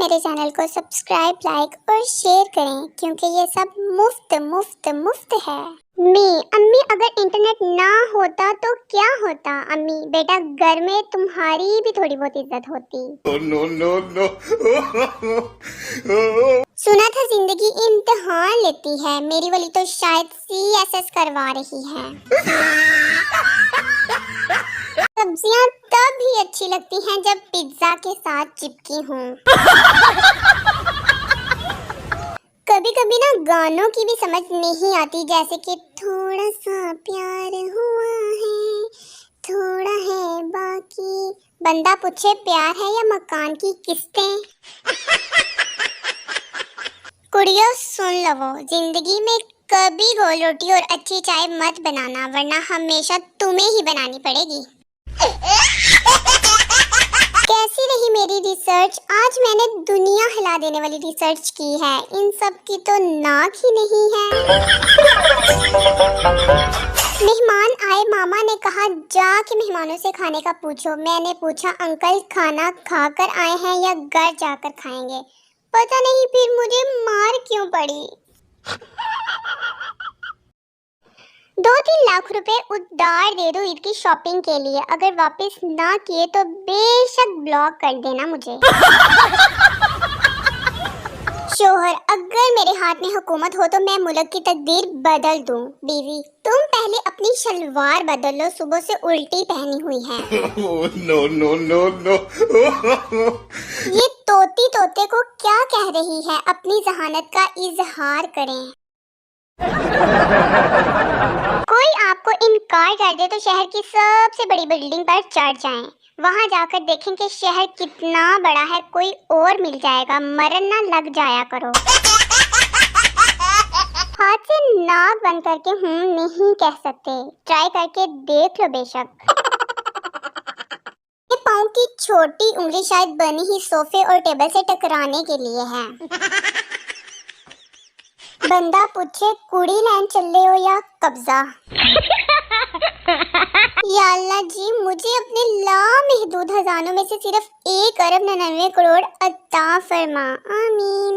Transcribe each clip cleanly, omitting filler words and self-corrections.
मेरे चैनल को subscribe, like और शेयर करें क्योंकि ये सब मुफ्त है। अम्मी अगर इंटरनेट ना होता तो क्या होता? अम्मी बेटा घर में तुम्हारी भी थोड़ी बहुत इज्जत होती। No. सुना था जिंदगी इम्तिहान लेती है, मेरी वाली तो शायद CSS करवा रही है। सब्जियां तब भी अच्छी लगती हैं जब पिज्जा के साथ चिपकी हों। कभी कभी ना गानों की भी समझ नहीं आती, जैसे कि थोड़ा सा प्यार हुआ है, थोड़ा है बाकी। बंदा पूछे प्यार है या मकान की किस्तें। कुड़ियों सुन लो, जिंदगी में कभी गोल रोटी और अच्छी चाय मत बनाना, वरना हमेशा तुम्हें ही बनानी पड़ेगी। कैसी रही मेरी रिसर्च? आज मैंने दुनिया हिला देने वाली रिसर्च की है, इन सब की तो नाक ही नहीं है। मेहमान आए, मामा ने कहा जाके मेहमानों से खाने का पूछो। मैंने पूछा अंकल खाना खाकर आए हैं या घर जाकर खाएंगे? पता नहीं फिर मुझे मार क्यों पड़ी। 2-3 लाख रुपए उधार दे दो ईद की शॉपिंग के लिए, अगर वापस ना किए तो बेशक ब्लॉक कर देना मुझे। शोहर अगर मेरे हाथ में हुकूमत हो तो मैं मुल्क की तकदीर बदल दूं। बीवी तुम पहले अपनी शलवार बदल लो, सुबह से उल्टी पहनी हुई है। No. ये तोती तोते को क्या कह रही है? अपनी जहानत का इजहार करें। कोई आपको इनकार कर दे तो शहर की सबसे बड़ी बिल्डिंग पर चढ़ जाएं। वहां जाकर देखें कि शहर कितना बड़ा है, कोई और मिल जाएगा, मरन ना लग जाया करो। हाथ से नाक बंद करके नहीं कह सकते, ट्राई करके देख लो बेशक। ये पाँव की छोटी उंगली शायद बनी ही सोफे और टेबल से टकराने के लिए है। बंदा पूछे कुड़ी लैंड चल रहे हो या कब्जा? या अल्लाह जी मुझे अपने लामहदूद खजानों में से सिर्फ 1 अरब 99 करोड़ अता फरमा, आमीन।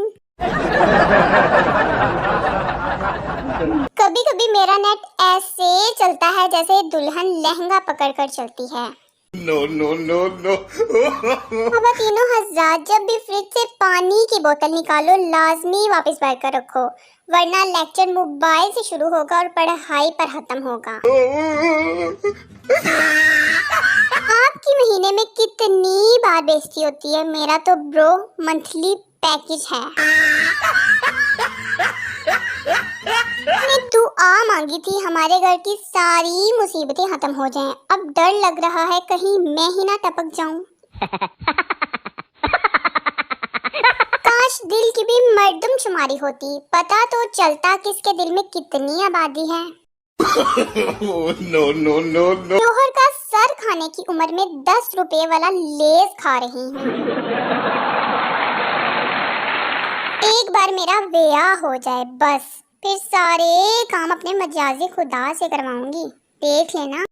कभी कभी मेरा नेट ऐसे चलता है जैसे दुल्हन लहंगा पकड़कर चलती है। No. तीनों हज़ार, जब भी फ्रिज से पानी की बोतल निकालो लाजमी वापस भर कर रखो, वरना लेक्चर मोबाइल से शुरू होगा और पढ़ाई पर खत्म होगा। आपकी महीने में कितनी बार बेइज्जती होती है? मेरा तो ब्रो मंथली पैकेज है। मैंने दुआ मांगी थी हमारे घर की सारी मुसीबतें खत्म हो जाएं। अब डर लग रहा है कहीं मैं ही ना टपक जाऊं। काश दिल की भी मर्दमशुमारी होती, पता तो चलता किसके दिल में कितनी आबादी है। No. शोहर का सर खाने की उम्र में 10 रुपए वाला लेस खा रही हूँ। एक बार मेरा ब्याह हो जाए बस, फिर सारे काम अपने मजाजी खुदा से करवाऊंगी, देख लेना।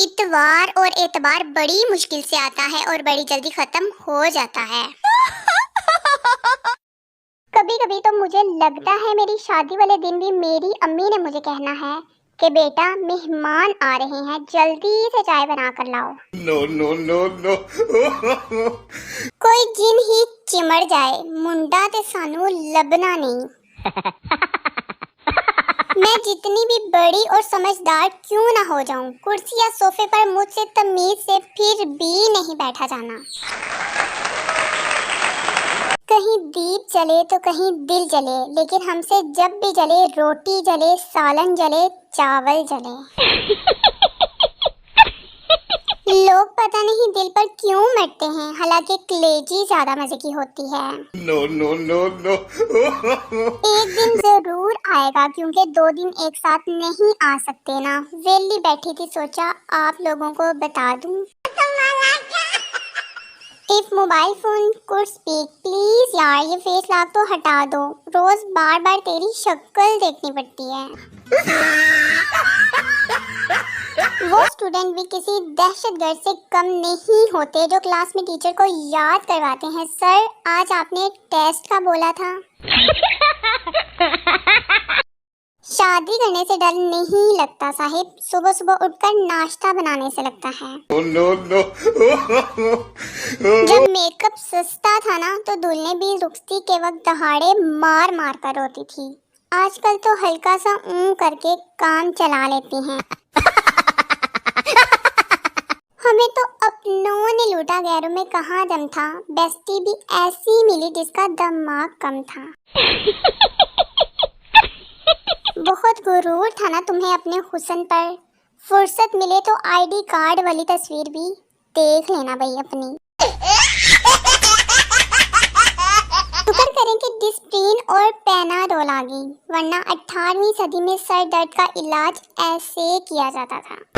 इतवार और एतबार बड़ी मुश्किल से आता है और बड़ी जल्दी खत्म हो जाता है। कभी कभी तो मुझे लगता है मेरी शादी वाले दिन भी मेरी अम्मी ने मुझे कहना है कि बेटा मेहमान आ रहे हैं, जल्दी से चाय बना कर लाओ। No. कोई जिन ही चिमड़ जाए, मुंडा ते सानू लबना नहीं। मैं जितनी भी बड़ी और समझदार क्यों ना हो जाऊं, कुर्सी या सोफे पर मुझसे तमीज से फिर भी नहीं बैठा जाना। कहीं दीप जले तो कहीं दिल जले, लेकिन हमसे जब भी जले रोटी जले, सालन जले, चावल जले। लोग पता नहीं दिल पर क्यों मरते हैं, हालांकि कलेजी ज्यादा मजे की होती है। No. एक दिन जरूर आएगा क्योंकि 2 दिन एक साथ नहीं आ सकते ना। वेली बैठी थी, सोचा आप लोगों को बता दूं। If mobile phone could speak, please यार ये फेस लॉक तो हटा दो, रोज बार बार तेरी शक्ल देखनी पड़ती है। वो स्टूडेंट भी किसी दहशतगर्द से कम नहीं होते जो क्लास में टीचर को याद करवाते हैं, सर आज आपने टेस्ट का बोला था। शादी करने से डर नहीं लगता साहिब, सुबह सुबह उठकर नाश्ता बनाने से लगता है। Oh no no! जब मेकअप सस्ता था ना तो दुल्हने भी रुखसती के वक्त दहाड़े मार मार कर रोती थी। आजकल तो हल्का सा करके काम चला लेती हैं। हमें तो अपनों ने लूटा, गैरों में कहाँ दम था। बेस्टी भी ऐसी मिली जिसका दिमाग कम था। बहुत गुरूर था ना तुम्हें अपने हुस्न पर। फुर्सत मिले तो आईडी कार्ड वाली तस्वीर भी देख लेना भाई अपनी। शुक्र करें कि डिस्प्रिन और पैनाडोल आ गई, वरना 18वीं सदी में सर दर्द का इलाज ऐसे किया जाता था।